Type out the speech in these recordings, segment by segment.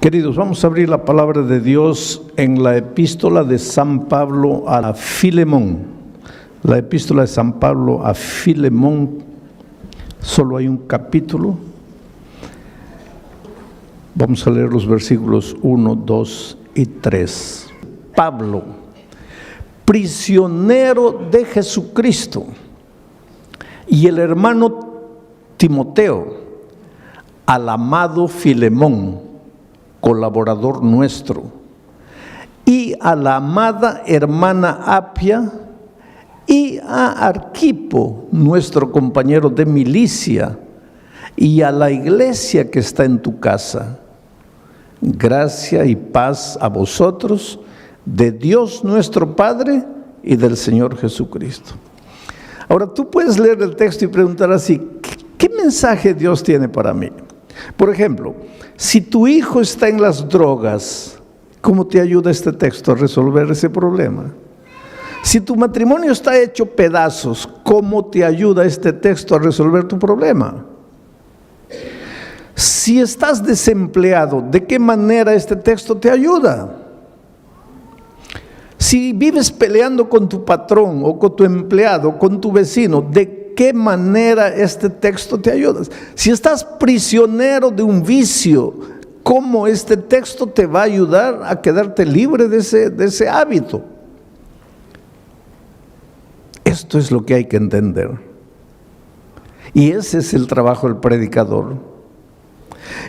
Queridos, vamos a abrir la palabra de Dios en la epístola de San Pablo a Filemón. La epístola de San Pablo a Filemón, solo hay un capítulo. Vamos a leer los versículos 1, 2 y 3. Pablo, prisionero de Jesucristo, y el hermano Timoteo, al amado Filemón, colaborador nuestro, y a la amada hermana Apia, y a Arquipo, nuestro compañero de milicia, y a la iglesia que está en tu casa. Gracia y paz a vosotros, de Dios nuestro Padre y del Señor Jesucristo. Ahora tú puedes leer el texto y preguntar así: ¿qué mensaje Dios tiene para mí? Por ejemplo, si tu hijo está en las drogas, ¿cómo te ayuda este texto a resolver ese problema? Si tu matrimonio está hecho pedazos, ¿cómo te ayuda este texto a resolver tu problema? Si estás desempleado, ¿de qué manera este texto te ayuda? Si vives peleando con tu patrón o con tu empleado, con tu vecino, ¿de qué manera este texto te ayuda? Si estás prisionero de un vicio, ¿cómo este texto te va a ayudar a quedarte libre de ese hábito? Esto es lo que hay que entender. Y ese es el trabajo del predicador.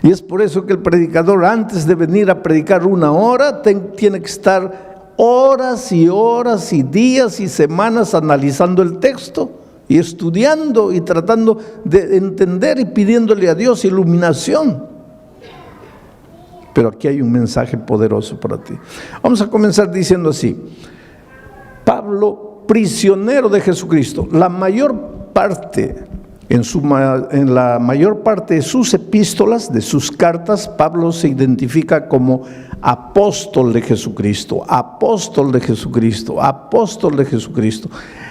Y es por eso que el predicador, antes de venir a predicar una hora, tiene que estar horas y horas y días y semanas analizando el texto y estudiando y tratando de entender y pidiéndole a Dios iluminación. Pero aquí hay un mensaje poderoso para ti. Vamos a comenzar diciendo así: Pablo, prisionero de Jesucristo. En la mayor parte de sus epístolas, de sus cartas, Pablo se identifica como apóstol de Jesucristo, apóstol de Jesucristo, apóstol de Jesucristo.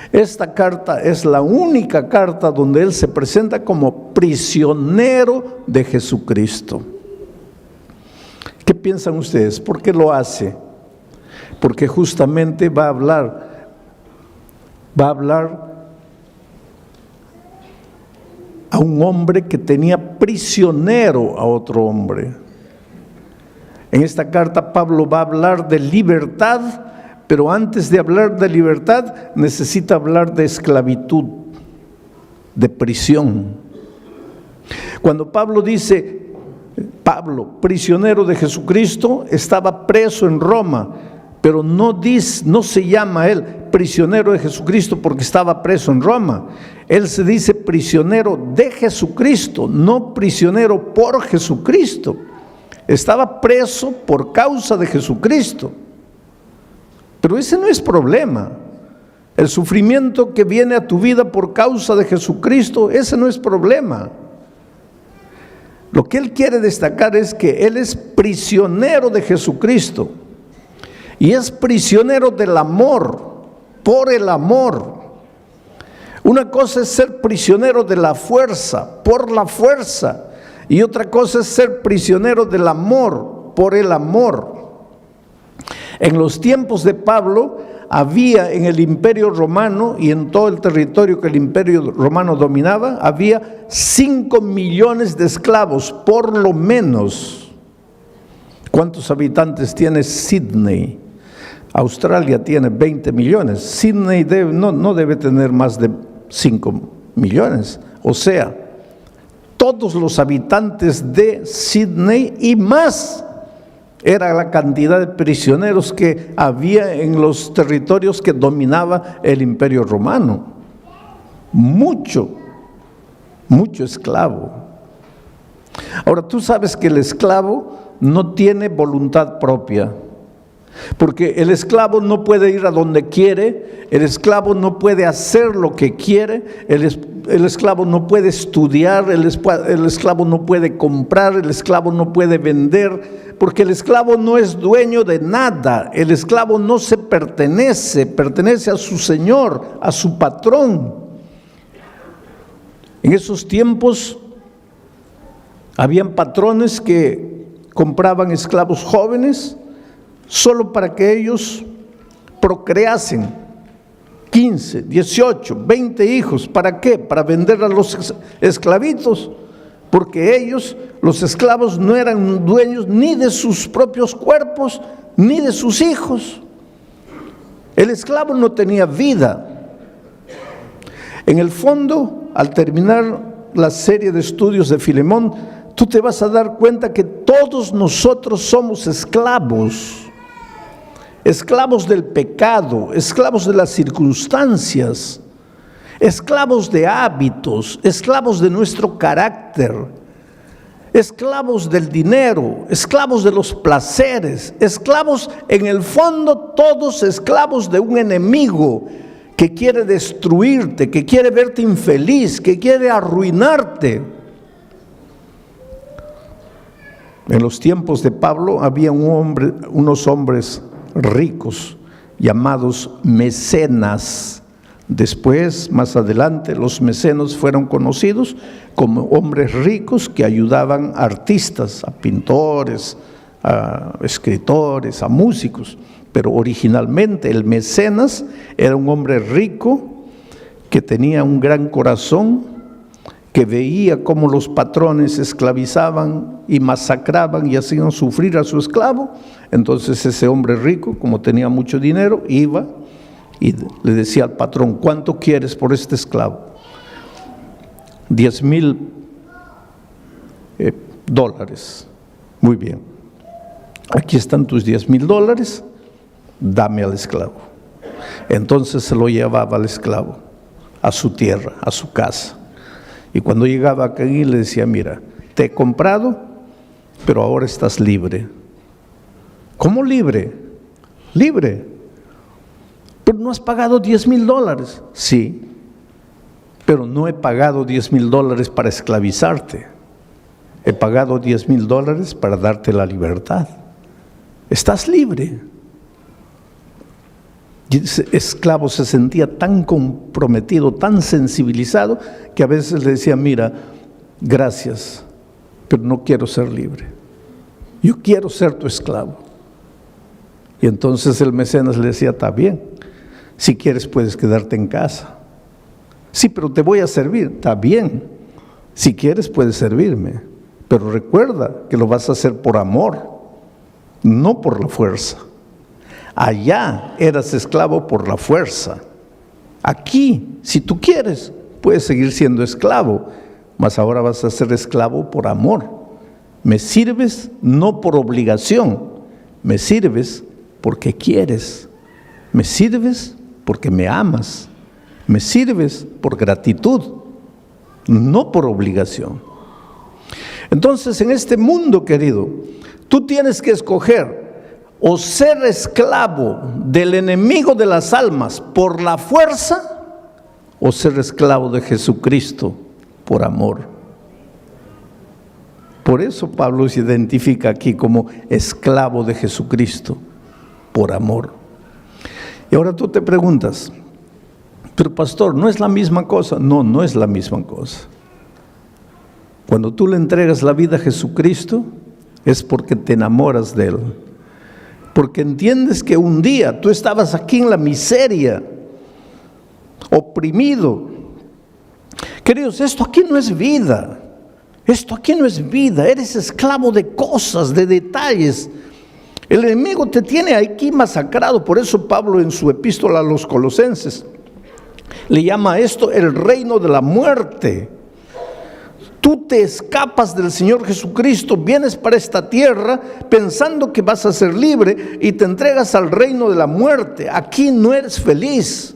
Esta carta es la única carta donde él se presenta como prisionero de Jesucristo. ¿Qué piensan ustedes? ¿Por qué lo hace? Porque justamente va a hablar a un hombre que tenía prisionero a otro hombre. En esta carta Pablo va a hablar de libertad, pero antes de hablar de libertad necesita hablar de esclavitud, de prisión. Cuando Pablo dice, Pablo, prisionero de Jesucristo, estaba preso en Roma, pero no se llama él prisionero de Jesucristo porque estaba preso en Roma. Él se dice prisionero de Jesucristo, no prisionero por Jesucristo. Estaba preso por causa de Jesucristo. Pero ese no es problema. El sufrimiento que viene a tu vida por causa de Jesucristo, ese no es problema. Lo que él quiere destacar es que él es prisionero de Jesucristo. Y es prisionero del amor, por el amor. Una cosa es ser prisionero de la fuerza, por la fuerza. Y otra cosa es ser prisionero del amor, por el amor. En los tiempos de Pablo había en el Imperio Romano y en todo el territorio que el Imperio Romano dominaba, había 5 millones de esclavos, por lo menos. ¿Cuántos habitantes tiene Sydney? Australia tiene 20 millones. Sydney no debe tener más de 5 millones. O sea, todos los habitantes de Sydney y más era la cantidad de prisioneros que había en los territorios que dominaba el Imperio Romano. Mucho esclavo. Ahora tú sabes que el esclavo no tiene voluntad propia. Porque el esclavo no puede ir a donde quiere, el esclavo no puede hacer lo que quiere, el esclavo no puede estudiar, el esclavo no puede comprar, el esclavo no puede vender, porque el esclavo no es dueño de nada, el esclavo no se pertenece a su señor, a su patrón. En esos tiempos habían patrones que compraban esclavos jóvenes solo para que ellos procreasen 15, 18, 20 hijos. ¿Para qué? Para vender a los esclavitos, porque ellos, los esclavos, no eran dueños ni de sus propios cuerpos, ni de sus hijos. El esclavo no tenía vida. En el fondo, al terminar la serie de estudios de Filemón, tú te vas a dar cuenta que todos nosotros somos esclavos. Esclavos del pecado, esclavos de las circunstancias, esclavos de hábitos, esclavos de nuestro carácter, esclavos del dinero, esclavos de los placeres, esclavos, en el fondo, todos esclavos de un enemigo que quiere destruirte, que quiere verte infeliz, que quiere arruinarte. En los tiempos de Pablo había unos hombres ricos llamados mecenas. Después, más adelante, los mecenas fueron conocidos como hombres ricos que ayudaban a artistas, a pintores, a escritores, a músicos. Pero originalmente el mecenas era un hombre rico que tenía un gran corazón, que veía cómo los patrones esclavizaban y masacraban y hacían sufrir a su esclavo. Entonces ese hombre rico, como tenía mucho dinero, iba y le decía al patrón: ¿cuánto quieres por este esclavo? 10,000 dólares. Muy bien, aquí están tus 10,000 dólares, dame al esclavo. Entonces se lo llevaba al esclavo a su tierra, a su casa. Y cuando llegaba aquí le decía: mira, te he comprado, pero ahora estás libre. ¿Cómo libre? Libre. Pero no has pagado 10,000 dólares. Sí, pero no he pagado 10,000 dólares para esclavizarte. He pagado 10,000 dólares para darte la libertad. Estás libre. Y ese esclavo se sentía tan comprometido, tan sensibilizado, que a veces le decía: mira, gracias, pero no quiero ser libre. Yo quiero ser tu esclavo. Y entonces el mecenas le decía: está bien, si quieres puedes quedarte en casa. Sí, pero te voy a servir. Está bien, si quieres puedes servirme, pero recuerda que lo vas a hacer por amor, no por la fuerza. Allá eras esclavo por la fuerza. Aquí, si tú quieres, puedes seguir siendo esclavo, mas ahora vas a ser esclavo por amor. Me sirves no por obligación, me sirves porque quieres, me sirves porque me amas, me sirves por gratitud, no por obligación. Entonces, en este mundo, querido, tú tienes que escoger o ser esclavo del enemigo de las almas por la fuerza, o ser esclavo de Jesucristo por amor. Por eso Pablo se identifica aquí como esclavo de Jesucristo por amor. Y ahora tú te preguntas: pero pastor, ¿no es la misma cosa? No, no es la misma cosa. Cuando tú le entregas la vida a Jesucristo, es porque te enamoras de Él. Porque entiendes que un día tú estabas aquí en la miseria, oprimido. Queridos, esto aquí no es vida. Esto aquí no es vida. Eres esclavo de cosas, de detalles. El enemigo te tiene aquí masacrado. Por eso Pablo, en su epístola a los Colosenses, le llama a esto el reino de la muerte. Tú te escapas del Señor Jesucristo, vienes para esta tierra pensando que vas a ser libre y te entregas al reino de la muerte. Aquí no eres feliz.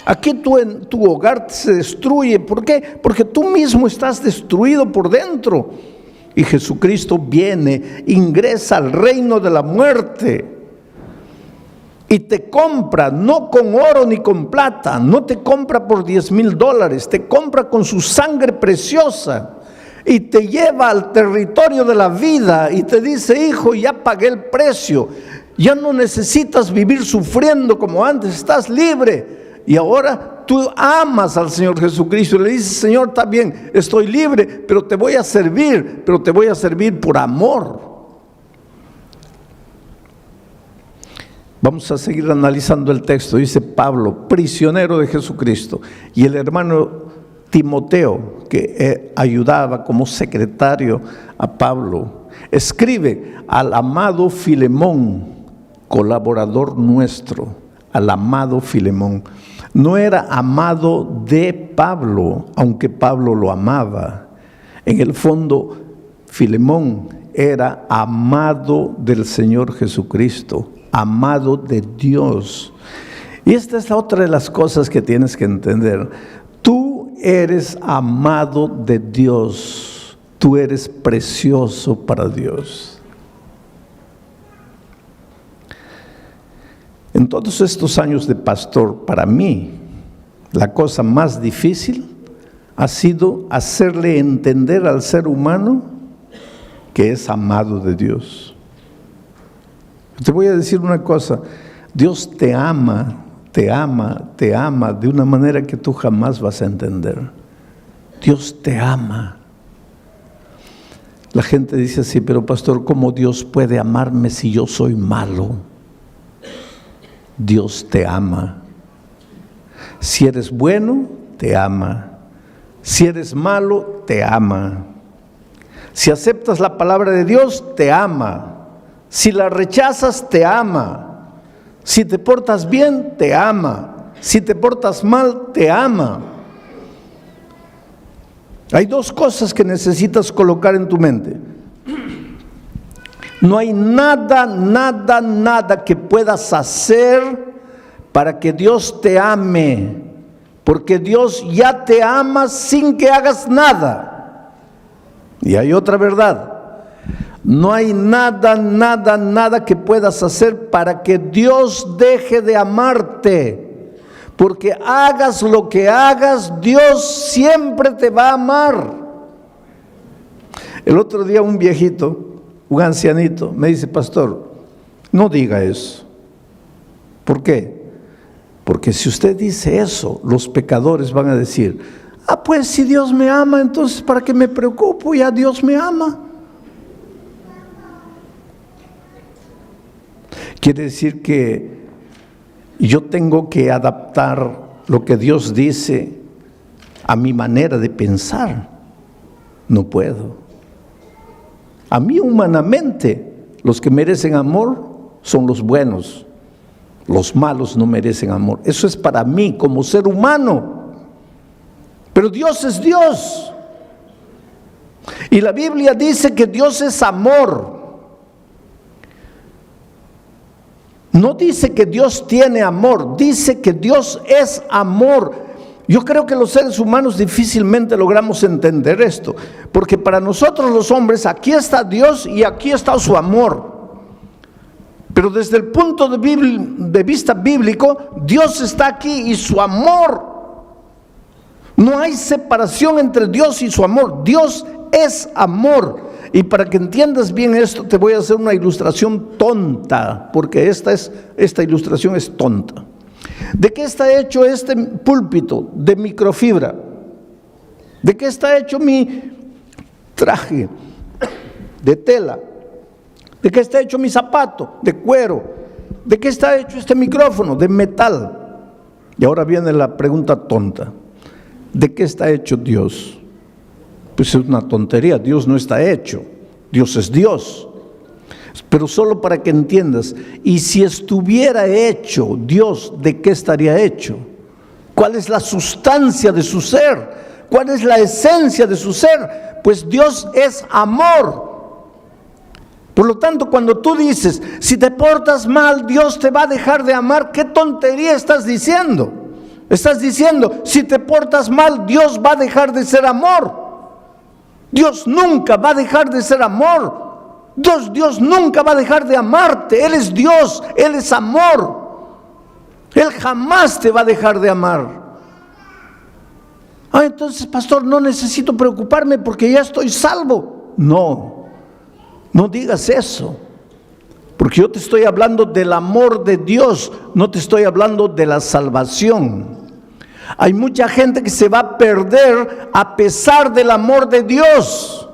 Aquí tu hogar se destruye. ¿Por qué? Porque tú mismo estás destruido por dentro. Y Jesucristo viene, ingresa al reino de la muerte y te compra, no con oro ni con plata, no te compra por 10,000 dólares, te compra con su sangre preciosa y te lleva al territorio de la vida y te dice: hijo, ya pagué el precio, ya no necesitas vivir sufriendo como antes, estás libre. Y ahora tú amas al Señor Jesucristo y le dices: Señor, está bien, estoy libre, pero te voy a servir por amor. Vamos a seguir analizando el texto. Dice Pablo, prisionero de Jesucristo, y el hermano Timoteo, que ayudaba como secretario a Pablo, escribe al amado Filemón, colaborador nuestro, al amado Filemón. No era amado de Pablo, aunque Pablo lo amaba. En el fondo, Filemón era amado del Señor Jesucristo, amado de Dios. Y esta es otra de las cosas que tienes que entender. Tú eres amado de Dios, tú eres precioso para Dios. En todos estos años de pastor, para mí, la cosa más difícil ha sido hacerle entender al ser humano que es amado de Dios. Te voy a decir una cosa, Dios te ama, te ama, te ama de una manera que tú jamás vas a entender. Dios te ama. La gente dice así, pero pastor, ¿cómo Dios puede amarme si yo soy malo? Dios te ama. Si eres bueno, te ama. Si eres malo, te ama. Si aceptas la palabra de Dios, te ama. Si la rechazas, te ama. Si te portas bien, te ama. Si te portas mal, te ama. Hay dos cosas que necesitas colocar en tu mente. No hay nada que puedas hacer para que Dios te ame, porque Dios ya te ama sin que hagas nada. Y hay otra verdad. No hay nada que puedas hacer para que Dios deje de amarte, porque hagas lo que hagas, Dios siempre te va a amar. El otro día un viejito, un ancianito, me dice, pastor, no diga eso. ¿Por qué? Porque si usted dice eso, los pecadores van a decir, pues si Dios me ama, entonces ¿para qué me preocupo? Ya Dios me ama. Quiere decir que yo tengo que adaptar lo que Dios dice a mi manera de pensar. No puedo. A mí humanamente, los que merecen amor son los buenos. Los malos no merecen amor. Eso es para mí como ser humano. Pero Dios es Dios. Y la Biblia dice que Dios es amor. No dice que Dios tiene amor, dice que Dios es amor. Yo creo que los seres humanos difícilmente logramos entender esto, porque para nosotros los hombres, aquí está Dios y aquí está su amor. Pero desde el punto de vista bíblico, Dios está aquí y su amor. No hay separación entre Dios y su amor. Dios es amor. Y para que entiendas bien esto, te voy a hacer una ilustración tonta, porque esta ilustración es tonta. ¿De qué está hecho este púlpito? De microfibra. ¿De qué está hecho mi traje? De tela. ¿De qué está hecho mi zapato? De cuero. ¿De qué está hecho este micrófono? De metal. Y ahora viene la pregunta tonta. ¿De qué está hecho Dios? Pues es una tontería, Dios no está hecho, Dios es Dios. Pero solo para que entiendas, y si estuviera hecho Dios, ¿de qué estaría hecho? ¿Cuál es la sustancia de su ser? ¿Cuál es la esencia de su ser? Pues Dios es amor. Por lo tanto, cuando tú dices, si te portas mal, Dios te va a dejar de amar, ¿qué tontería estás diciendo? Estás diciendo, si te portas mal, Dios va a dejar de ser amor. Dios nunca va a dejar de ser amor. Dios nunca va a dejar de amarte. Él es Dios, Él es amor. Él jamás te va a dejar de amar. Entonces, pastor, no necesito preocuparme porque ya estoy salvo. No digas eso. Porque yo te estoy hablando del amor de Dios, no te estoy hablando de la salvación. Hay mucha gente que se va a perder a pesar del amor de Dios.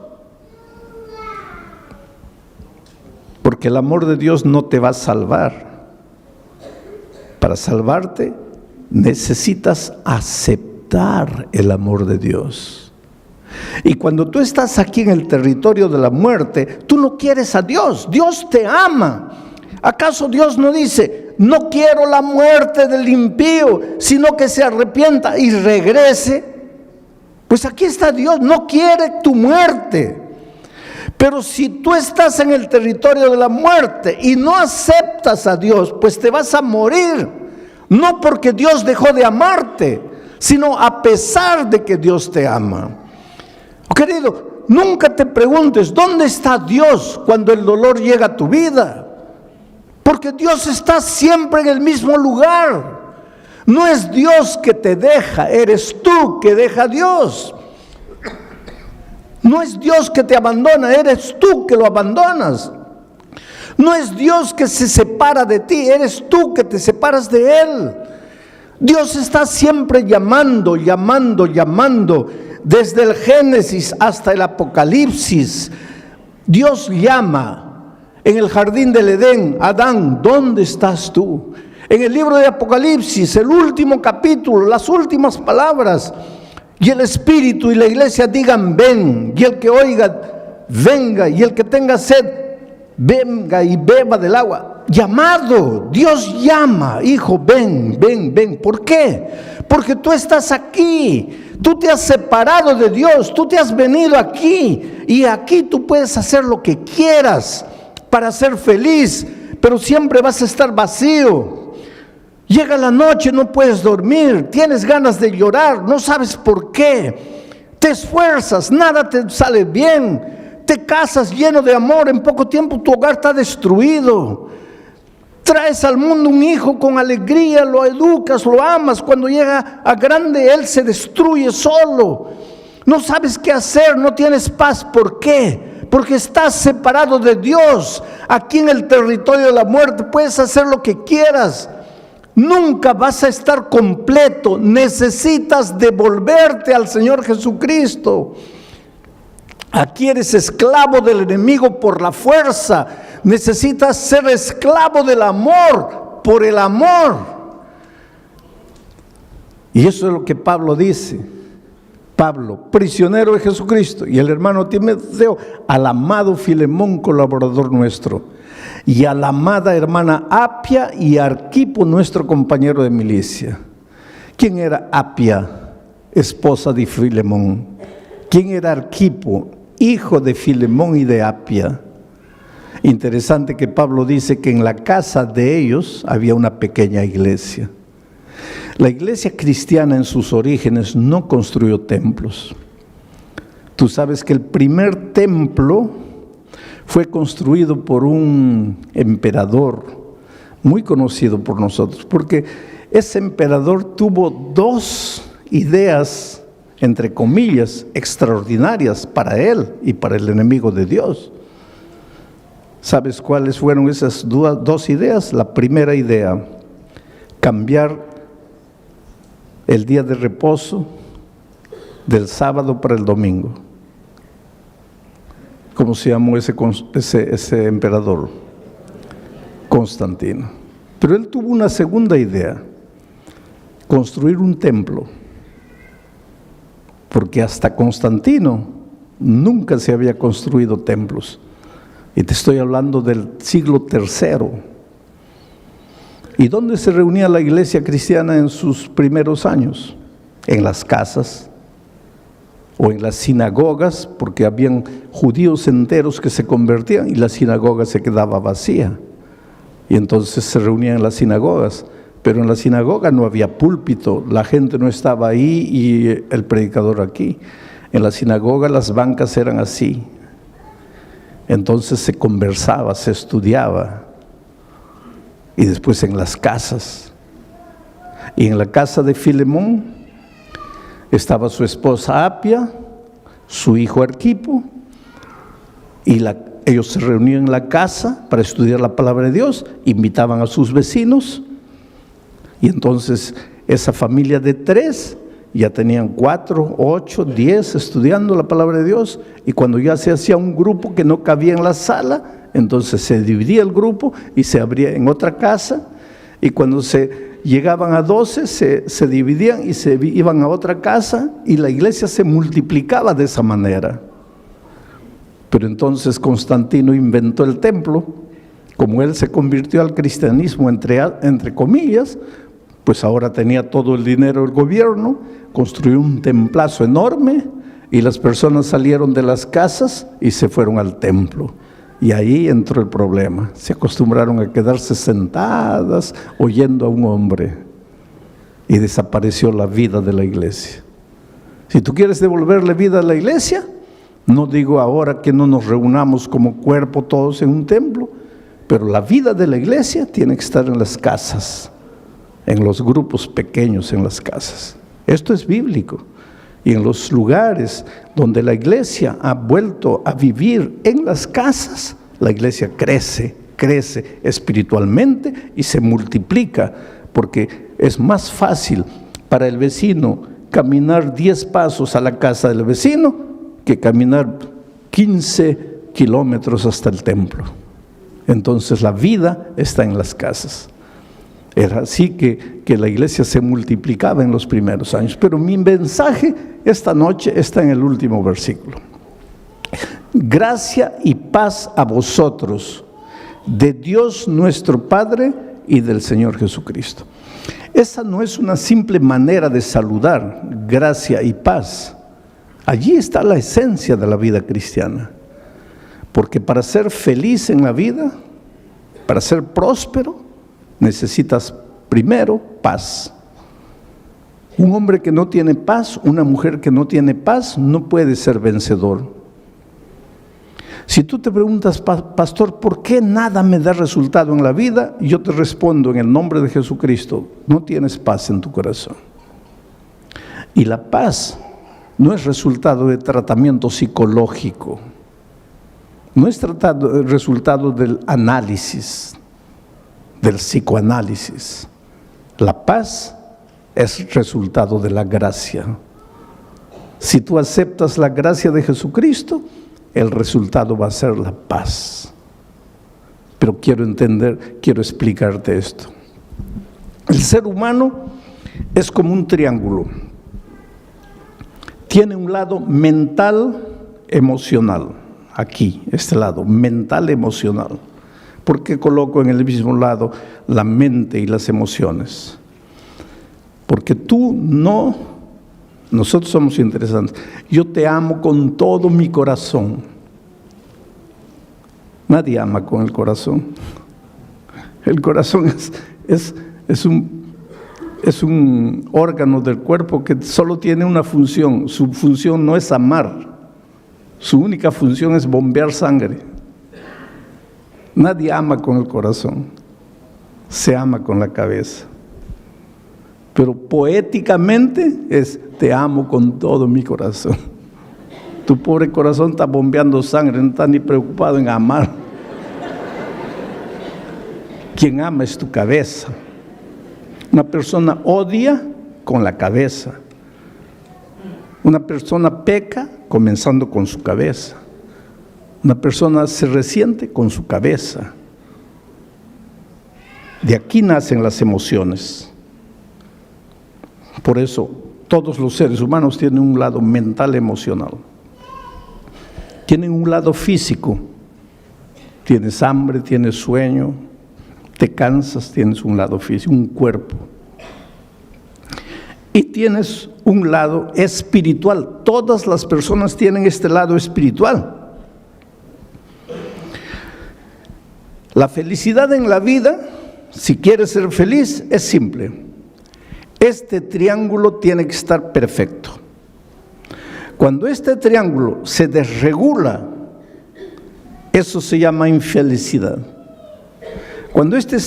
Porque el amor de Dios no te va a salvar. para salvarte, necesitas aceptar el amor de Dios. Y cuando tú estás aquí en el territorio de la muerte, tú no quieres a Dios. Dios te ama. ¿Acaso Dios no dice, no quiero la muerte del impío, sino que se arrepienta y regrese? Pues aquí está Dios, no quiere tu muerte. Pero si tú estás en el territorio de la muerte y no aceptas a Dios, pues te vas a morir. No porque Dios dejó de amarte, sino a pesar de que Dios te ama. Querido, nunca te preguntes, ¿dónde está Dios cuando el dolor llega a tu vida? Porque Dios está siempre en el mismo lugar. No es Dios que te deja, eres tú que deja a Dios. No es Dios que te abandona, eres tú que lo abandonas. No es Dios que se separa de ti, eres tú que te separas de Él. Dios está siempre llamando, llamando, llamando. Desde el Génesis hasta el Apocalipsis, Dios llama. En el jardín del Edén, Adán, ¿dónde estás tú? En el libro de Apocalipsis, el último capítulo, las últimas palabras, y el Espíritu y la iglesia digan, ven, y el que oiga, venga, y el que tenga sed, venga y beba del agua. Llamado, Dios llama, hijo, ven, ven, ven. ¿Por qué? Porque tú estás aquí, tú te has separado de Dios, tú te has venido aquí, y aquí tú puedes hacer lo que quieras para ser feliz, pero siempre vas a estar vacío. Llega la noche, no puedes dormir, tienes ganas de llorar, no sabes por qué. Te esfuerzas, nada te sale bien. Te casas lleno de amor, en poco tiempo tu hogar está destruido. Traes al mundo un hijo con alegría, lo educas, lo amas. Cuando llega a grande, él se destruye solo. No sabes qué hacer, no tienes paz. ¿Por qué? Porque estás separado de Dios. Aquí en el territorio de la muerte puedes hacer lo que quieras. Nunca vas a estar completo, necesitas devolverte al Señor Jesucristo. Aquí eres esclavo del enemigo por la fuerza, necesitas ser esclavo del amor, por el amor. Y eso es lo que Pablo dice. Pablo, prisionero de Jesucristo, y el hermano Timoteo, al amado Filemón, colaborador nuestro, y a la amada hermana Apia y Arquipo, nuestro compañero de milicia. ¿Quién era Apia, esposa de Filemón? ¿Quién era Arquipo, hijo de Filemón y de Apia? Interesante que Pablo dice que en la casa de ellos había una pequeña iglesia. La iglesia cristiana en sus orígenes no construyó templos. Tú sabes que el primer templo fue construido por un emperador muy conocido por nosotros, porque ese emperador tuvo dos ideas, entre comillas, extraordinarias para él y para el enemigo de Dios. ¿Sabes cuáles fueron esas dos ideas? La primera idea, cambiar el día de reposo del sábado para el domingo. ¿Cómo se llamó ese emperador? Constantino. Pero él tuvo una segunda idea, construir un templo, porque hasta Constantino nunca se había construido templos. Y te estoy hablando del siglo III. ¿Y dónde se reunía la iglesia cristiana en sus primeros años? En las casas o en las sinagogas, porque habían judíos enteros que se convertían y la sinagoga se quedaba vacía. Y entonces se reunían en las sinagogas, pero en la sinagoga no había púlpito, la gente no estaba ahí y el predicador aquí. En la sinagoga las bancas eran así. Entonces se conversaba, se estudiaba. Y después en las casas. Y en la casa de Filemón estaba su esposa Apia, su hijo Arquipo, y ellos se reunían en la casa para estudiar la palabra de Dios, invitaban a sus vecinos, y entonces esa familia de 3 ya tenían 4, 8, 10 estudiando la palabra de Dios, y cuando ya se hacía un grupo que no cabía en la sala, entonces se dividía el grupo y se abría en otra casa, y cuando se llegaban a 12, se dividían y se iban a otra casa, y la iglesia se multiplicaba de esa manera. Pero entonces Constantino inventó el templo. Como él se convirtió al cristianismo, entre comillas, pues ahora tenía todo el dinero del gobierno, construyó un templazo enorme, y las personas salieron de las casas y se fueron al templo. Y ahí entró el problema. Se acostumbraron a quedarse sentadas oyendo a un hombre, y desapareció la vida de la iglesia. Si tú quieres devolverle vida a la iglesia, no digo ahora que no nos reunamos como cuerpo todos en un templo, pero la vida de la iglesia tiene que estar en las casas, en los grupos pequeños en las casas. Esto es bíblico. Y en los lugares donde la iglesia ha vuelto a vivir en las casas, la iglesia crece espiritualmente y se multiplica, porque es más fácil para el vecino caminar 10 pasos a la casa del vecino que caminar 15 kilómetros hasta el templo. Entonces la vida está en las casas. Era así que la iglesia se multiplicaba en los primeros años. Pero mi mensaje esta noche está en el último versículo. Gracia y paz a vosotros, de Dios nuestro Padre y del Señor Jesucristo. Esa no es una simple manera de saludar, gracia y paz. Allí está la esencia de la vida cristiana. Porque para ser feliz en la vida, para ser próspero, necesitas primero paz. Un hombre que no tiene paz, una mujer que no tiene paz, no puede ser vencedor. Si tú te preguntas, pastor, ¿por qué nada me da resultado en la vida? Yo te respondo en el nombre de Jesucristo: no tienes paz en tu corazón. Y la paz no es resultado de tratamiento psicológico, no es resultado del análisis, del psicoanálisis. La paz es resultado de la gracia. Si tú aceptas la gracia de Jesucristo, el resultado va a ser la paz. Pero quiero explicarte esto. El ser humano es como un triángulo. Tiene un lado mental, emocional. Aquí, este lado, mental, emocional. ¿Por qué coloco en el mismo lado la mente y las emociones? Porque nosotros somos interesantes. Yo te amo con todo mi corazón. Nadie ama con el corazón. El corazón es un órgano del cuerpo que solo tiene una función. Su función no es amar. Su única función es bombear sangre. Nadie ama con el corazón. Se ama con la cabeza. Pero poéticamente es: te amo con todo mi corazón. Tu pobre corazón está bombeando sangre, no está ni preocupado en amar. Quien ama es tu cabeza. Una persona odia con la cabeza. Una persona peca comenzando con su cabeza. Una persona se resiente con su cabeza. De aquí nacen las emociones. Por eso todos los seres humanos tienen un lado mental, emocional. Tienen un lado físico. Tienes hambre, tienes sueño, te cansas, tienes un lado físico, un cuerpo. Y tienes un lado espiritual. Todas las personas tienen este lado espiritual. La felicidad en la vida, si quieres ser feliz, es simple. Este triángulo tiene que estar perfecto. Cuando este triángulo se desregula, eso se llama infelicidad. Cuando este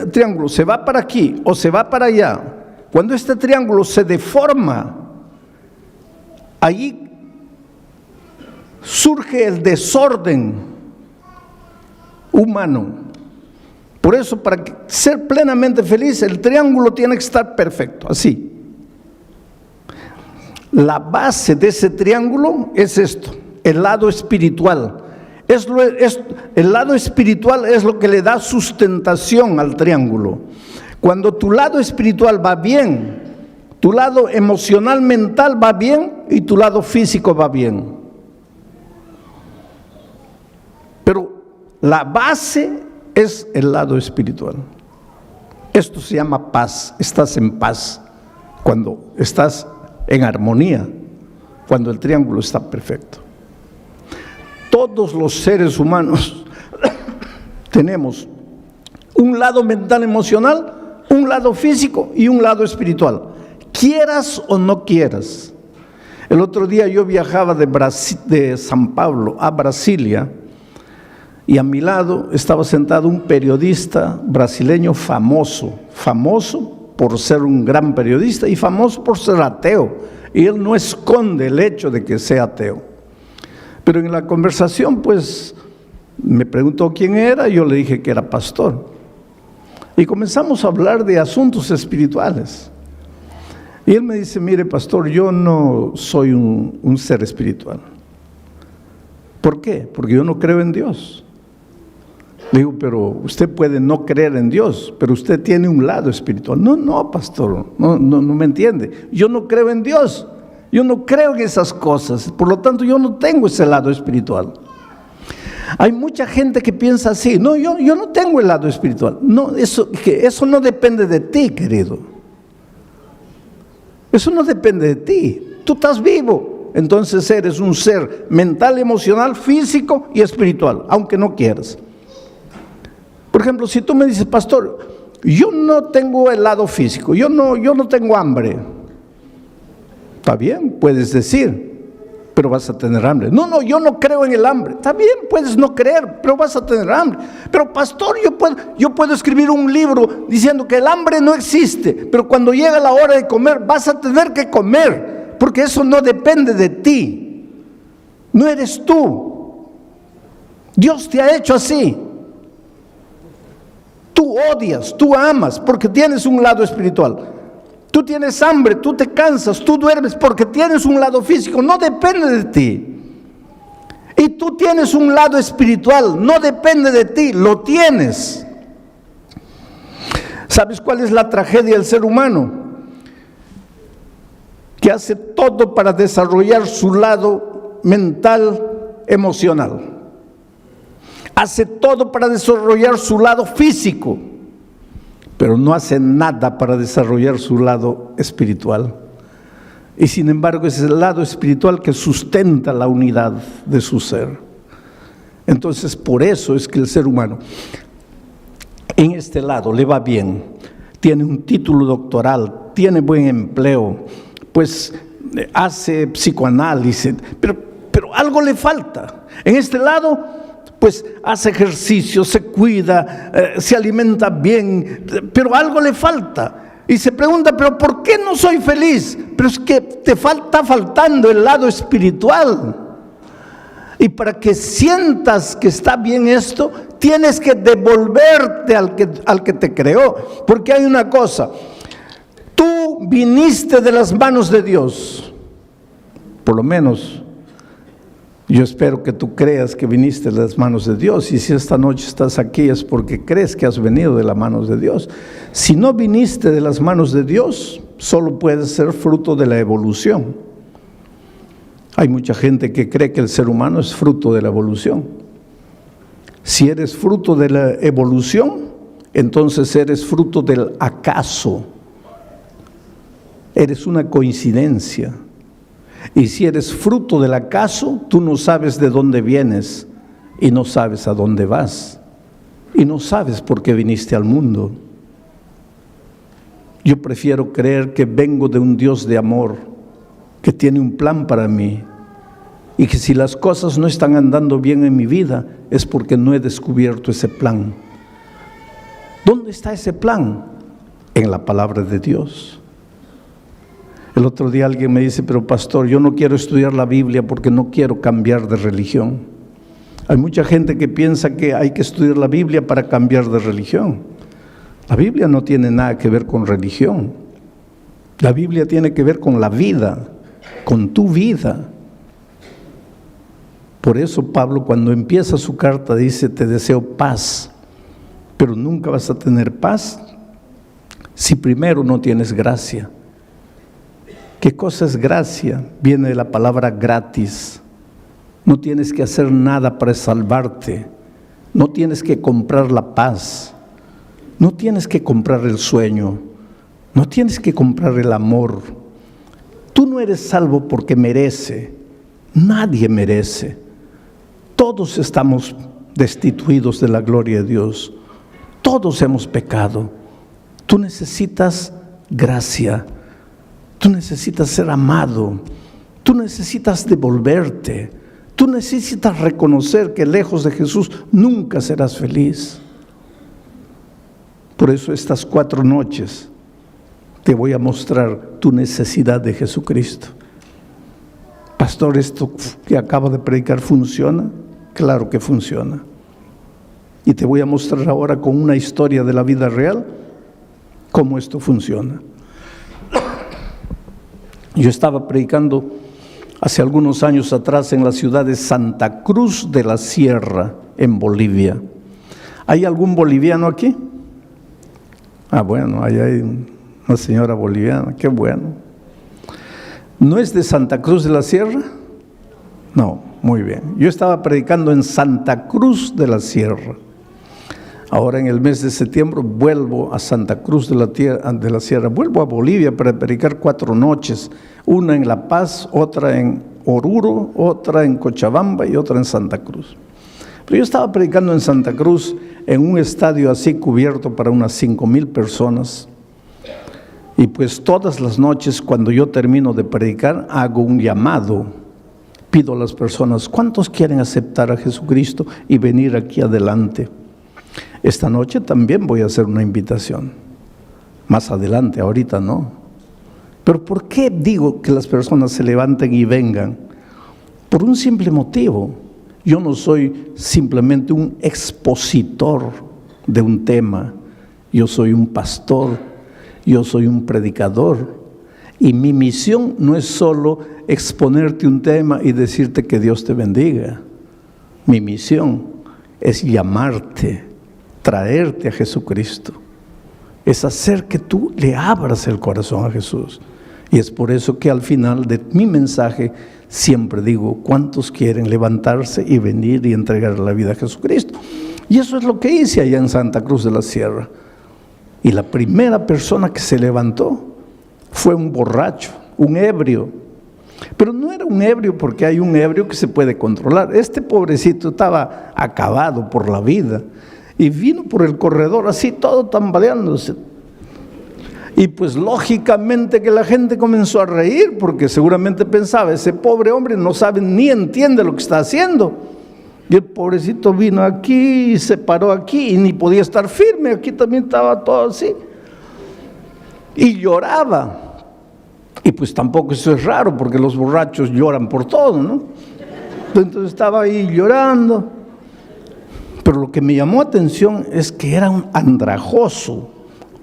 triángulo se va para aquí o se va para allá, cuando este triángulo se deforma, allí surge el desorden humano. Por eso, para ser plenamente feliz, el triángulo tiene que estar perfecto, así. La base de ese triángulo es esto, el lado espiritual. El lado espiritual es lo que le da sustentación al triángulo. Cuando tu lado espiritual va bien, tu lado emocional, mental va bien y tu lado físico va bien. Pero la base es el lado espiritual. Esto se llama paz. Estás en paz cuando estás en armonía, cuando el triángulo está perfecto. Todos los seres humanos tenemos un lado mental emocional, un lado físico y un lado espiritual, quieras o no quieras. El otro día yo viajaba de San Pablo a Brasilia y a mi lado estaba sentado un periodista brasileño famoso por ser un gran periodista y famoso por ser ateo, y él no esconde el hecho de que sea ateo. Pero en la conversación pues me preguntó quién era y yo le dije que era pastor. Y comenzamos a hablar de asuntos espirituales. Y él me dice, mire pastor, yo no soy un ser espiritual. ¿Por qué? Porque yo no creo en Dios. Le digo, pero usted puede no creer en Dios, pero usted tiene un lado espiritual. No, pastor, no me entiende. Yo no creo en Dios, yo no creo en esas cosas, por lo tanto yo no tengo ese lado espiritual. Hay mucha gente que piensa así, no, yo no tengo el lado espiritual. No, eso no depende de ti, querido. Eso no depende de ti. Tú estás vivo, entonces eres un ser mental, emocional, físico y espiritual, aunque no quieras. Por ejemplo, si tú me dices, pastor, yo no tengo el lado físico, yo no tengo hambre. Está bien, puedes decir, pero vas a tener hambre. No, yo no creo en el hambre. Está bien, puedes no creer, pero vas a tener hambre. Pero pastor, yo puedo escribir un libro diciendo que el hambre no existe, pero cuando llega la hora de comer, vas a tener que comer, porque eso no depende de ti. No eres tú. Dios te ha hecho así. Tú odias, tú amas, porque tienes un lado espiritual. Tú tienes hambre, tú te cansas, tú duermes, porque tienes un lado físico, no depende de ti. Y tú tienes un lado espiritual, no depende de ti, lo tienes. ¿Sabes cuál es la tragedia del ser humano? Que hace todo para desarrollar su lado mental, emocional. Hace todo para desarrollar su lado físico, pero no hace nada para desarrollar su lado espiritual. Y sin embargo es el lado espiritual que sustenta la unidad de su ser. Entonces por eso es que el ser humano en este lado le va bien, tiene un título doctoral, tiene buen empleo, pues hace psicoanálisis, pero algo le falta. En este lado pues hace ejercicio, se cuida, se alimenta bien, pero algo le falta. Y se pregunta, pero ¿por qué no soy feliz? Pero es que te está faltando el lado espiritual. Y para que sientas que está bien esto, tienes que devolverte al que te creó. Porque hay una cosa, tú viniste de las manos de Dios, por lo menos. Yo espero que tú creas que viniste de las manos de Dios, y si esta noche estás aquí es porque crees que has venido de las manos de Dios. Si no viniste de las manos de Dios, solo puedes ser fruto de la evolución. Hay mucha gente que cree que el ser humano es fruto de la evolución. Si eres fruto de la evolución, entonces eres fruto del acaso. Eres una coincidencia. Y si eres fruto del acaso, tú no sabes de dónde vienes y no sabes a dónde vas y no sabes por qué viniste al mundo. Yo prefiero creer que vengo de un Dios de amor, que tiene un plan para mí, y que si las cosas no están andando bien en mi vida es porque no he descubierto ese plan. ¿Dónde está ese plan? En la palabra de Dios. El otro día alguien me dice, pero pastor, yo no quiero estudiar la Biblia porque no quiero cambiar de religión. Hay mucha gente que piensa que hay que estudiar la Biblia para cambiar de religión. La Biblia no tiene nada que ver con religión. La Biblia tiene que ver con la vida, con tu vida. Por eso Pablo, cuando empieza su carta, dice, te deseo paz, pero nunca vas a tener paz si primero no tienes gracia? ¿Qué cosa es gracia? Viene de la palabra gratis. No tienes que hacer nada para salvarte. No tienes que comprar la paz. No tienes que comprar el sueño. No tienes que comprar el amor. Tú no eres salvo porque merece. Nadie merece. Todos estamos destituidos de la gloria de Dios. Todos hemos pecado. Tú necesitas gracia. Tú necesitas ser amado. Tú necesitas devolverte. Tú necesitas reconocer que lejos de Jesús nunca serás feliz. Por eso estas 4 noches te voy a mostrar tu necesidad de Jesucristo. Pastor, ¿esto que acabo de predicar funciona? Claro que funciona. Y te voy a mostrar ahora con una historia de la vida real cómo esto funciona. Yo estaba predicando hace algunos años atrás en la ciudad de Santa Cruz de la Sierra, en Bolivia. ¿Hay algún boliviano aquí? Bueno, ahí hay una señora boliviana, qué bueno. ¿No es de Santa Cruz de la Sierra? No, muy bien. Yo estaba predicando en Santa Cruz de la Sierra. Ahora en el mes de septiembre vuelvo a Santa Cruz de la Sierra, vuelvo a Bolivia para predicar 4 noches, una en La Paz, otra en Oruro, otra en Cochabamba y otra en Santa Cruz. Pero yo estaba predicando en Santa Cruz en un estadio así cubierto para unas 5,000 personas. Y pues todas las noches cuando yo termino de predicar hago un llamado, pido a las personas, ¿cuántos quieren aceptar a Jesucristo y venir aquí adelante? Esta noche también voy a hacer una invitación, más adelante, ahorita no. Pero ¿por qué digo que las personas se levanten y vengan? Por un simple motivo. Yo no soy simplemente un expositor de un tema, yo soy un pastor, yo soy un predicador. Y mi misión no es solo exponerte un tema y decirte que Dios te bendiga. Mi misión es llamarte, traerte a Jesucristo. Es hacer que tú le abras el corazón a Jesús. Y es por eso que al final de mi mensaje siempre digo, ¿cuántos quieren levantarse y venir y entregar la vida a Jesucristo? Y eso es lo que hice allá en Santa Cruz de la Sierra. Y la primera persona que se levantó fue un borracho, un ebrio. Pero no era un ebrio porque hay un ebrio que se puede controlar. Este pobrecito estaba acabado por la vida y vino por el corredor así todo tambaleándose. Y pues lógicamente que la gente comenzó a reír porque seguramente pensaba, ese pobre hombre no sabe ni entiende lo que está haciendo. Y el pobrecito vino aquí y se paró aquí y ni podía estar firme, aquí también estaba todo así. Y lloraba. Y pues tampoco eso es raro porque los borrachos lloran por todo, ¿no? Entonces estaba ahí llorando. Pero lo que me llamó atención es que era un andrajoso,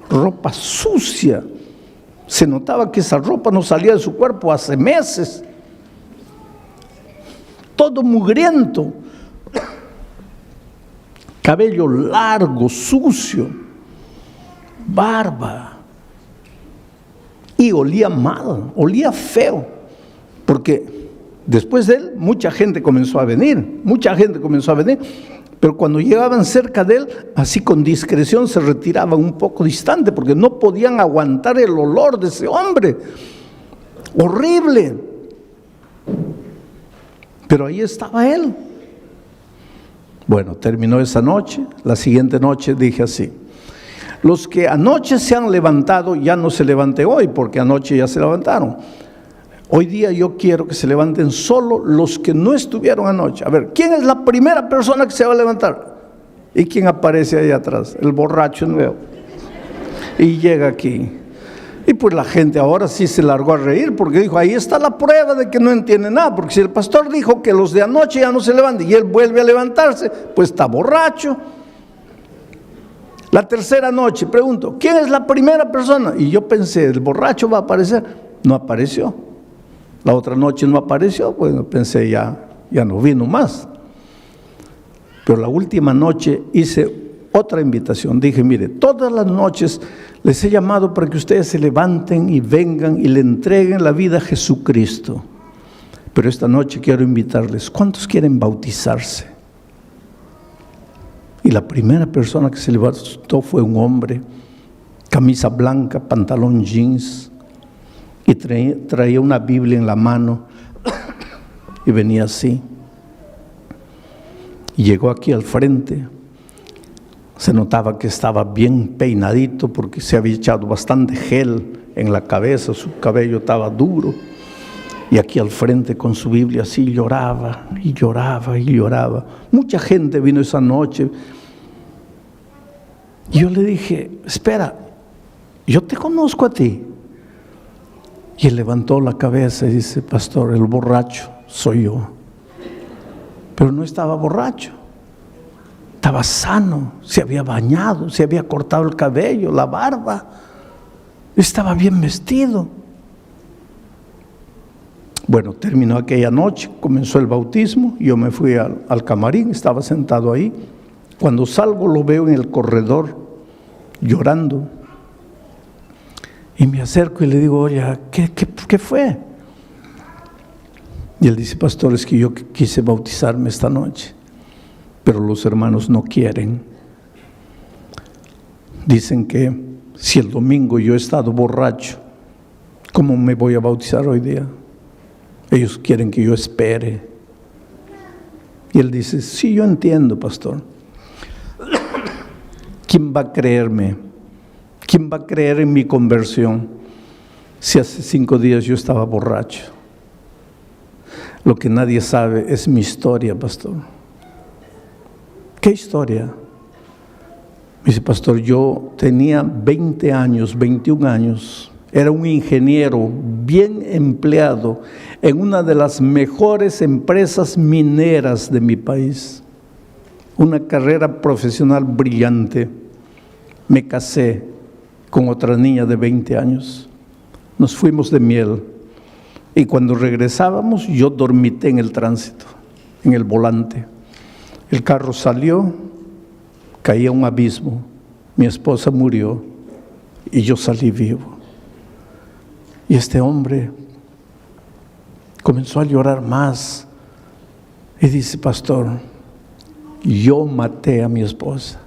ropa sucia. Se notaba que esa ropa no salía de su cuerpo hace meses. Todo mugriento. Cabello largo, sucio. Barba. Y olía mal, olía feo. Porque después de él, mucha gente comenzó a venir. Pero cuando llegaban cerca de él, así con discreción se retiraban un poco distante porque no podían aguantar el olor de ese hombre. Horrible. Pero ahí estaba él. Bueno, terminó esa noche. La siguiente noche dije así: los que anoche se han levantado, ya no se levanten hoy porque anoche ya se levantaron. Hoy día yo quiero que se levanten solo los que no estuvieron anoche. A ver, ¿quién es la primera persona que se va a levantar? ¿Y quién aparece ahí atrás? El borracho nuevo. Y llega aquí. Y pues la gente ahora sí se largó a reír porque dijo, ahí está la prueba de que no entiende nada. Porque si el pastor dijo que los de anoche ya no se levantan y él vuelve a levantarse, pues está borracho. La tercera noche, pregunto, ¿quién es la primera persona? Y yo pensé, el borracho va a aparecer. No apareció. La otra noche no apareció, bueno, pensé ya no vino más. Pero la última noche hice otra invitación. Dije, mire, todas las noches les he llamado para que ustedes se levanten y vengan y le entreguen la vida a Jesucristo. Pero esta noche quiero invitarles, ¿cuántos quieren bautizarse? Y la primera persona que se levantó fue un hombre, camisa blanca, pantalón jeans, y traía una Biblia en la mano, y venía así. Y llegó aquí al frente. Se notaba que estaba bien peinadito porque se había echado bastante gel en la cabeza, su cabello estaba duro. Y aquí al frente con su Biblia así lloraba y lloraba y lloraba. Mucha gente vino esa noche. Y yo le dije, espera, yo te conozco a ti. Y él levantó la cabeza y dice, pastor, el borracho soy yo. Pero no estaba borracho. Estaba sano, se había bañado, se había cortado el cabello, la barba. Estaba bien vestido. Bueno, terminó aquella noche, comenzó el bautismo, yo me fui al camarín, estaba sentado ahí. Cuando salgo lo veo en el corredor, llorando. Y me acerco y le digo, oye, ¿qué fue? Y él dice, pastor, es que yo quise bautizarme esta noche, pero los hermanos no quieren. Dicen que si el domingo yo he estado borracho, ¿cómo me voy a bautizar hoy día? Ellos quieren que yo espere. Y él dice, sí, yo entiendo, pastor. ¿Quién va a creerme? ¿Quién va a creer en mi conversión si hace 5 días yo estaba borracho? Lo que nadie sabe es mi historia, pastor. ¿Qué historia? Me dice, pastor, yo tenía 20 años, 21 años. Era un ingeniero bien empleado en una de las mejores empresas mineras de mi país. Una carrera profesional brillante. Me casé con otra niña de 20 años. Nos fuimos de miel. Y cuando regresábamos, yo dormité en el tránsito, en el volante. El carro salió, caí a un abismo. Mi esposa murió y yo salí vivo. Y este hombre comenzó a llorar más y dice, pastor, yo maté a mi esposa.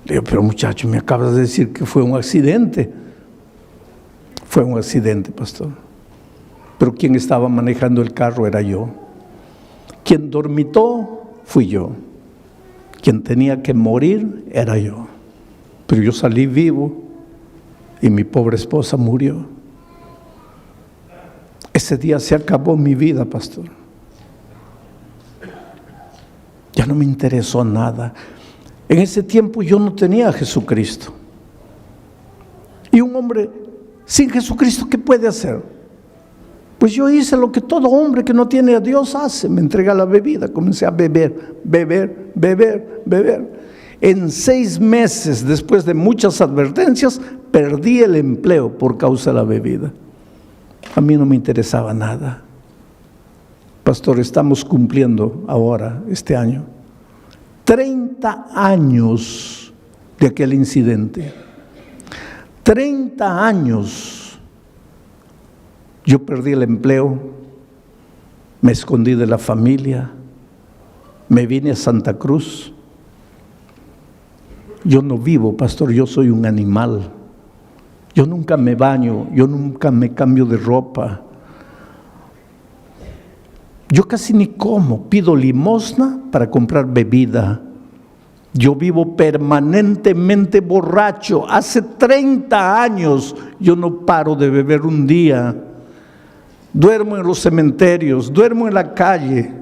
Le digo, pero muchacho, me acabas de decir que fue un accidente. Fue un accidente, pastor. Pero quien estaba manejando el carro era yo. Quien dormitó fui yo. Quien tenía que morir era yo. Pero yo salí vivo y mi pobre esposa murió. Ese día se acabó mi vida, pastor. Ya no me interesó nada. En ese tiempo yo no tenía a Jesucristo. Y un hombre sin Jesucristo, ¿qué puede hacer? Pues yo hice lo que todo hombre que no tiene a Dios hace. Me entregué a la bebida, comencé a beber. En 6 meses, después de muchas advertencias, perdí el empleo por causa de la bebida. A mí no me interesaba nada. Pastor, estamos cumpliendo ahora, este año, 30 años de aquel incidente. 30 años. Yo perdí el empleo, me escondí de la familia, me vine a Santa Cruz. Yo no vivo, pastor, yo soy un animal. Yo nunca me baño, yo nunca me cambio de ropa. Yo casi ni como, pido limosna para comprar bebida. Yo vivo permanentemente borracho. Hace 30 años yo no paro de beber un día. Duermo en los cementerios, duermo en la calle.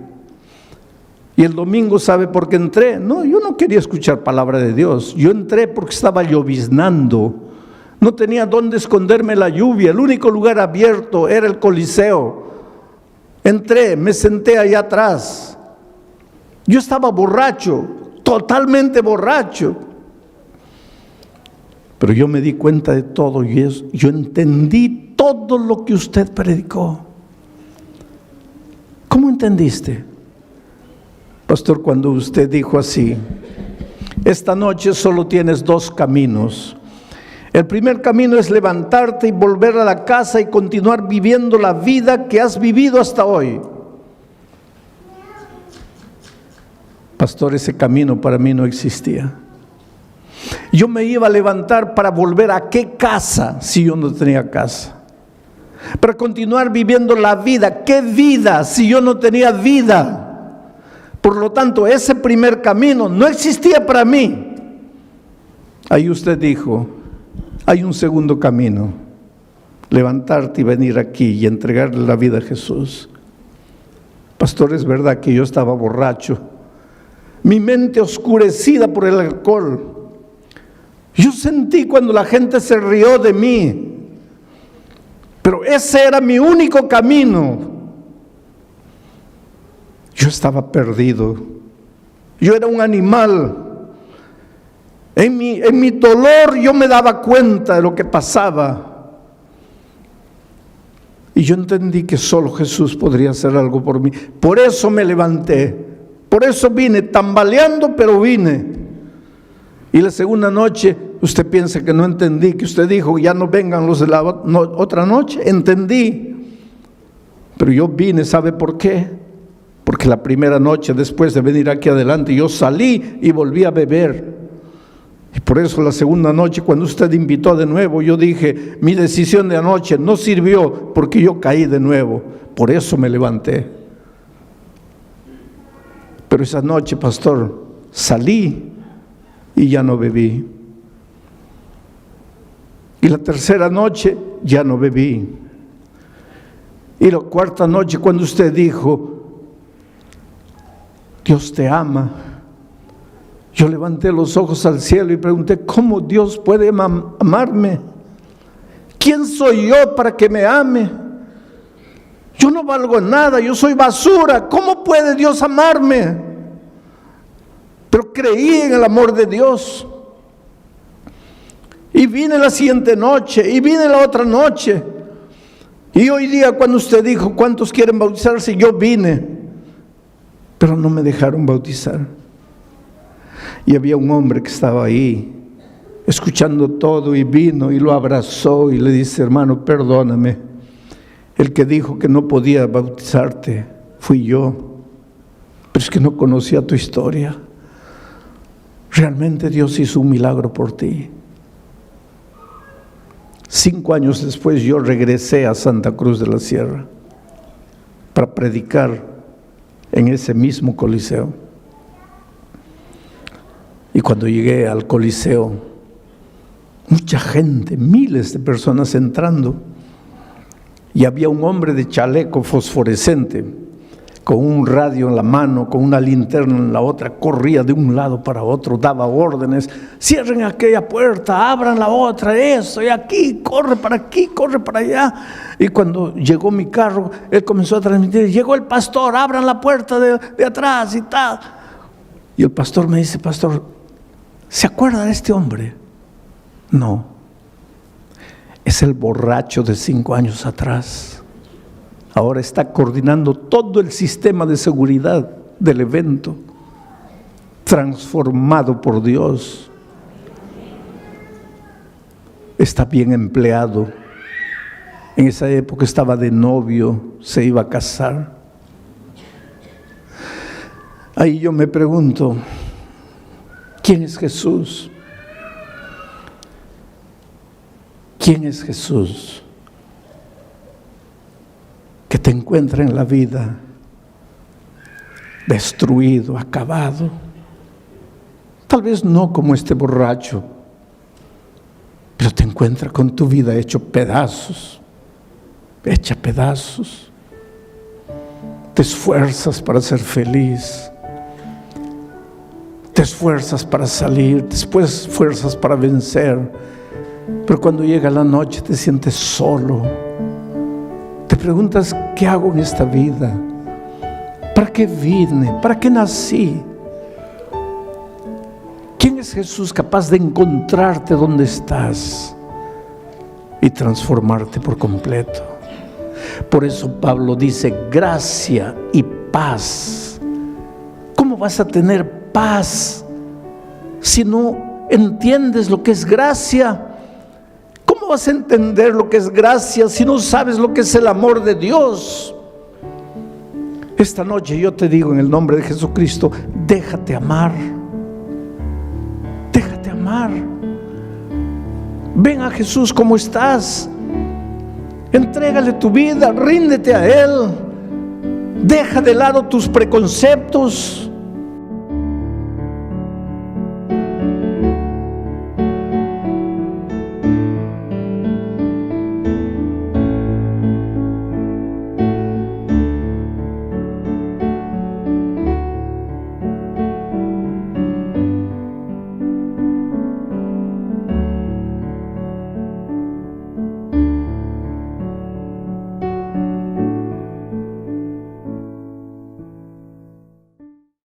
Y el domingo, ¿sabe por qué entré? No, yo no quería escuchar palabra de Dios. Yo entré porque estaba lloviznando. No tenía dónde esconderme la lluvia. El único lugar abierto era el Coliseo. Entré, me senté allá atrás. Yo estaba borracho, totalmente borracho. Pero yo me di cuenta de todo y yo entendí todo lo que usted predicó. ¿Cómo entendiste? Pastor, cuando usted dijo así, Esta noche solo tienes dos caminos. El primer camino es levantarte y volver a la casa y continuar viviendo la vida que has vivido hasta hoy. Pastor, ese camino para mí no existía. Yo me iba a levantar para volver a qué casa si yo no tenía casa. Para continuar viviendo la vida. ¿Qué vida si yo no tenía vida? Por lo tanto, ese primer camino no existía para mí. Ahí usted dijo, hay un segundo camino. Levantarte y venir aquí y entregarle la vida a Jesús. Pastor, es verdad que yo estaba borracho. Mi mente oscurecida por el alcohol. Yo sentí cuando la gente se rió de mí. Pero ese era mi único camino. Yo estaba perdido. Yo era un animal. En mi dolor yo me daba cuenta de lo que pasaba. Y yo entendí que solo Jesús podría hacer algo por mí. Por eso me levanté. Por eso vine, tambaleando, pero vine. Y la segunda noche, usted piensa que no entendí, que usted dijo, ya no vengan los de la otra noche. Entendí. Pero yo vine, ¿sabe por qué? Porque la primera noche, después de venir aquí adelante, yo salí y volví a beber. Y por eso la segunda noche, cuando usted invitó de nuevo, yo dije, mi decisión de anoche no sirvió porque yo caí de nuevo. Por eso me levanté. Pero esa noche, pastor, salí y ya no bebí. Y la tercera noche ya no bebí. Y la cuarta noche, cuando usted dijo, Dios te ama, yo levanté los ojos al cielo y pregunté, ¿cómo Dios puede amarme? ¿Quién soy yo para que me ame? Yo no valgo nada, yo soy basura. ¿Cómo puede Dios amarme? Pero creí en el amor de Dios. Y vine la siguiente noche, y vine la otra noche. Y hoy día cuando usted dijo, ¿cuántos quieren bautizarse? Yo vine, pero no me dejaron bautizar. Y había un hombre que estaba ahí, escuchando todo, y vino y lo abrazó y le dice, hermano, perdóname. El que dijo que no podía bautizarte fui yo, pero es que no conocía tu historia. Realmente Dios hizo un milagro por ti. 5 años después yo regresé a Santa Cruz de la Sierra para predicar en ese mismo coliseo. Y cuando llegué al coliseo, mucha gente, miles de personas entrando, y había un hombre de chaleco fosforescente, con un radio en la mano, con una linterna en la otra, corría de un lado para otro, daba órdenes, cierren aquella puerta, abran la otra, eso, y aquí, corre para allá. Y cuando llegó mi carro, él comenzó a transmitir, llegó el pastor, abran la puerta de atrás y tal. Y el pastor me dice, pastor, ¿se acuerda de este hombre? No, es el borracho de 5 años atrás. Ahora está coordinando todo el sistema de seguridad del evento, transformado por Dios. Está bien empleado. En esa época estaba de novio, se iba a casar. Ahí yo me pregunto, ¿quién es Jesús? ¿Quién es Jesús? Que te encuentra en la vida destruido, acabado. Tal vez no como este borracho, pero te encuentra con tu vida hecha pedazos. Te esfuerzas para ser feliz. Te esfuerzas para salir, después esfuerzas para vencer. Pero cuando llega la noche te sientes solo. Te preguntas, ¿qué hago en esta vida? ¿Para qué vine? ¿Para qué nací? ¿Quién es Jesús capaz de encontrarte donde estás y transformarte por completo? Por eso Pablo dice, gracia y paz. ¿Cómo vas a tener paz si no entiendes lo que es gracia? ¿Cómo vas a entender lo que es gracia si no sabes lo que es el amor de Dios? Esta noche yo te digo en el nombre de Jesucristo, déjate amar. Déjate amar. Ven a Jesús como estás. Entrégale tu vida, ríndete a Él. Deja de lado tus preconceptos.